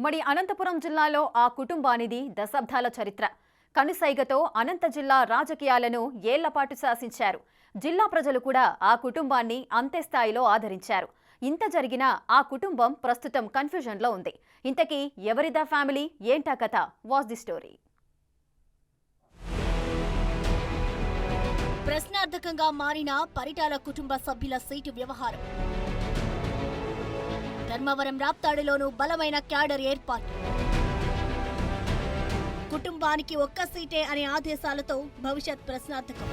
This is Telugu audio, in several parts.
ఉమ్మడి అనంతపురం జిల్లాలో ఆ కుటుంబానిది దశాబ్దాల చరిత్ర. కనుసైగతో అనంత జిల్లా రాజకీయాలను ఏళ్లపాటు శాసించారు. జిల్లా ప్రజలు కూడా ఆ కుటుంబాన్ని అంతే స్థాయిలో ఆదరించారు. ఇంత జరిగినా ఆ కుటుంబం ప్రస్తుతం కన్ఫ్యూజన్లో ఉంది. ఇంతకీ ఎవరిదా ఫ్యామిలీ, ఏంటా కథ? Watch the story. ప్రశ్నార్థకంగా మారిన పరిటాల కుటుంబ సభ్యుల సీటు వ్యవహారం. ధర్మవరం రాప్తాడులోనూ బలమైన క్యాడర్ ఏర్పాటు. కుటుంబానికి ఒక్క సీటే అనే ఆదేశాలతో భవిష్యత్ ప్రశ్నార్థకం.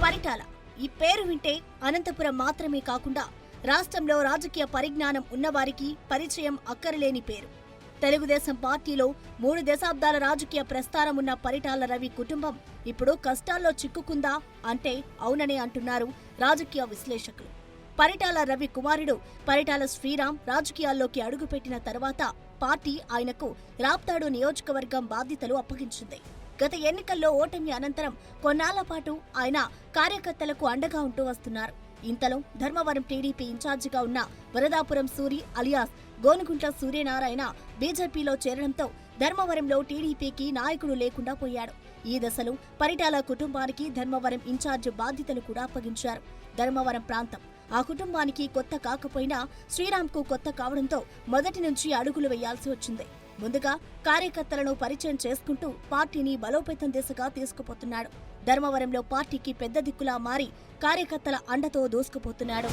పరిటాల ఈ పేరు వింటే అనంతపురం మాత్రమే కాకుండా రాష్ట్రంలో రాజకీయ పరిజ్ఞానం ఉన్నవారికి పరిచయం అక్కరలేని పేరు. తెలుగుదేశం పార్టీలో 3 దశాబ్దాల రాజకీయ ప్రస్థానం ఉన్న పరిటాల రవి కుటుంబం ఇప్పుడు కష్టాల్లో చిక్కుకుందా అంటే అవుననే అంటున్నారు రాజకీయ విశ్లేషకులు. పరిటాల రవి కుమారుడు పరిటాల శ్రీరామ్ రాజకీయాల్లోకి అడుగుపెట్టిన తర్వాత పార్టీ ఆయనకు రాప్తాడు నియోజకవర్గం బాధ్యతలు అప్పగించింది. గత ఎన్నికల్లో ఓటమి అనంతరం కొన్నాళ్ల పాటు ఆయన కార్యకర్తలకు అండగా ఉంటూ వస్తున్నారు. ఇంతలో ధర్మవరం టీడీపీ ఇన్ఛార్జిగా ఉన్న వరదాపురం సూరి అలియాస్ గోనుగుంట్ల సూర్యనారాయణ బీజేపీలో చేరడంతో ధర్మవరంలో టీడీపీకి నాయకుడు లేకుండా పోయాడు. ఈ దశలో పరిటాల కుటుంబానికి ధర్మవరం ఇన్ఛార్జ్ బాధ్యతలు కూడా అప్పగించారు. ధర్మవరం ప్రాంతం ఆ కుటుంబానికి కొత్త కాకపోయినా శ్రీరామ్కు కొత్త కావడంతో మొదటి నుంచి అడుగులు వేయాల్సి వచ్చింది. ముందుగా కార్యకర్తలను పరిచయం చేసుకుంటూ పార్టీని బలోపేతం దిశగా తీసుకుపోతున్నాడు. ధర్మవరంలో పార్టీకి పెద్ద దిక్కులా మారి కార్యకర్తల అండతో దూసుకుపోతున్నాడు.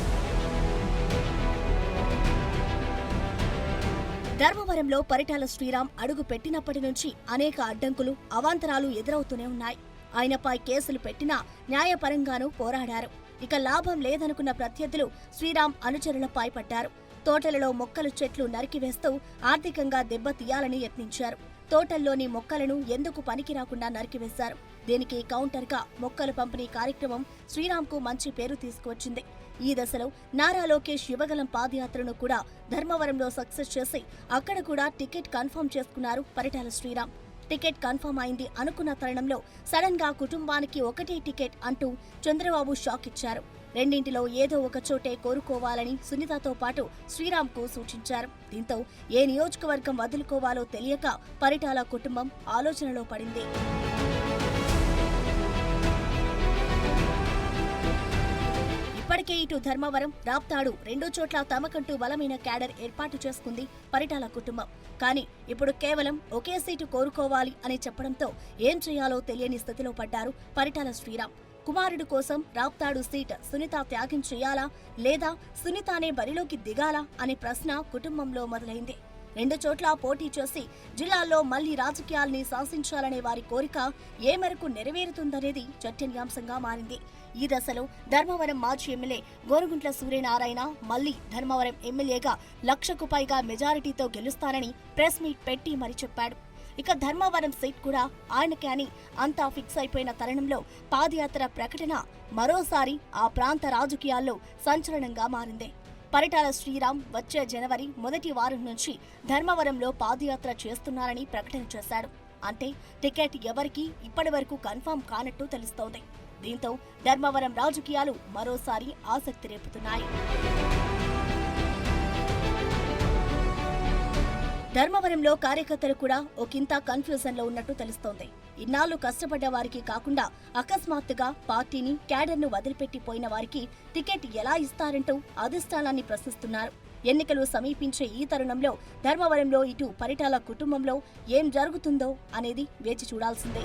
ధర్మవరంలో పరిటాల శ్రీరామ్ అడుగు పెట్టినప్పటి నుంచి అనేక అడ్డంకులు, అవాంతరాలు ఎదురవుతూనే ఉన్నాయి. ఆయనపై కేసులు పెట్టినా న్యాయపరంగానూ పోరాడారు. ఇక లాభం లేదనుకున్న ప్రత్యర్థులు శ్రీరామ్ అనుచరులపై పడ్డారు. తోటలలో మొక్కలు చెట్లు నరికివేస్తూ ఆర్థికంగా దెబ్బతీయాలని యత్నించారు. తోటల్లోని మొక్కలను ఎందుకు పనికి రాకుండా నరికివేశారు. దీనికి కౌంటర్గా మొక్కల పంపిణీ కార్యక్రమం శ్రీరామ్కు మంచి పేరు తీసుకువచ్చింది. ఈ దశలో నారా లోకేష్ యువగలం పాదయాత్రను కూడా ధర్మవరంలో సక్సెస్ చేసి అక్కడ కూడా టికెట్ కన్ఫర్మ్ చేసుకున్నారు పరిటాల శ్రీరామ్. టికెట్ కన్ఫర్మ్ అయింది అనుకున్న తరుణంలో సడన్ గా కుటుంబానికి ఒకటే టికెట్ అంటూ చంద్రబాబు షాక్ ఇచ్చారు. రెండింటిలో ఏదో ఒక చోటే కోరుకోవాలని సునీతతో పాటు శ్రీరామ్కు సూచించారు. దీంతో ఏ నియోజకవర్గం వదులుకోవాలో తెలియక పరిటాల కుటుంబం ఆలోచనలో పడింది. ఇప్పటికే ఇటు ధర్మవరం, రాప్తాడు 2 చోట్ల తమకంటూ బలమైన క్యాడర్ ఏర్పాటు చేసుకుంది పరిటాల కుటుంబం. కానీ ఇప్పుడు కేవలం ఒకే సీటు కోరుకోవాలి అని చెప్పడంతో ఏం చేయాలో తెలియని స్థితిలో పడ్డారు పరిటాల శ్రీరామ్. కుమారుడు కోసం రాప్తాడు సీట్ సునీత త్యాగం చేయాలా లేదా సునీతనే బరిలోకి దిగాలా అనే ప్రశ్న కుటుంబంలో మొదలైంది. 2 చోట్ల పోటీ చేసి జిల్లాల్లో మళ్లీ రాజకీయాల్ని శాసించాలనే వారి కోరిక ఏ మేరకు నెరవేరుతుందనేది చర్చనీయాంశంగా మారింది. ఈ దశలో ధర్మవరం మాజీ ఎమ్మెల్యే గోనుగుంట్ల సూర్యనారాయణ మళ్లీ ధర్మవరం ఎమ్మెల్యేగా 1,00,000కు పైగా మెజారిటీతో గెలుస్తానని ప్రెస్ మీట్ పెట్టి మరీ చెప్పాడు. ఇక ధర్మవరం సీట్ కూడా ఆయనకే అని అంతా ఫిక్స్ అయిపోయిన తరుణంలో పాదయాత్ర ప్రకటన మరోసారి ఆ ప్రాంత రాజకీయాల్లో సంచలనంగా మారింది. పరిటాల శ్రీరామ్ వచ్చే జనవరి మొదటి వారం నుంచి ధర్మవరంలో పాదయాత్ర చేస్తున్నారని ప్రకటన చేశాడు. అంటే టికెట్ ఎవరికి ఇప్పటి వరకు కన్ఫర్మ్ కానట్టు తెలుస్తోంది. దీంతో ధర్మవరం రాజకీయాలు మరోసారి ఆసక్తి రేపుతున్నాయి. ధర్మవరంలో కార్యకర్తలు కూడా ఒకంత కన్ఫ్యూజన్ లో ఉన్నట్టు తెలుస్తోంది. ఇన్నాళ్లు కష్టపడ్డ వారికి కాకుండా అకస్మాత్తుగా పార్టీని, క్యాడర్ను వదిలిపెట్టిపోయిన వారికి టికెట్ ఎలా ఇస్తారంటూ అధిష్టానాన్ని ప్రశ్నిస్తున్నారు. ఎన్నికలు సమీపించే ఈ తరుణంలో ధర్మవరంలో ఇటు పరిటాల కుటుంబంలో ఏం జరుగుతుందో అనేది వేచి చూడాల్సిందే.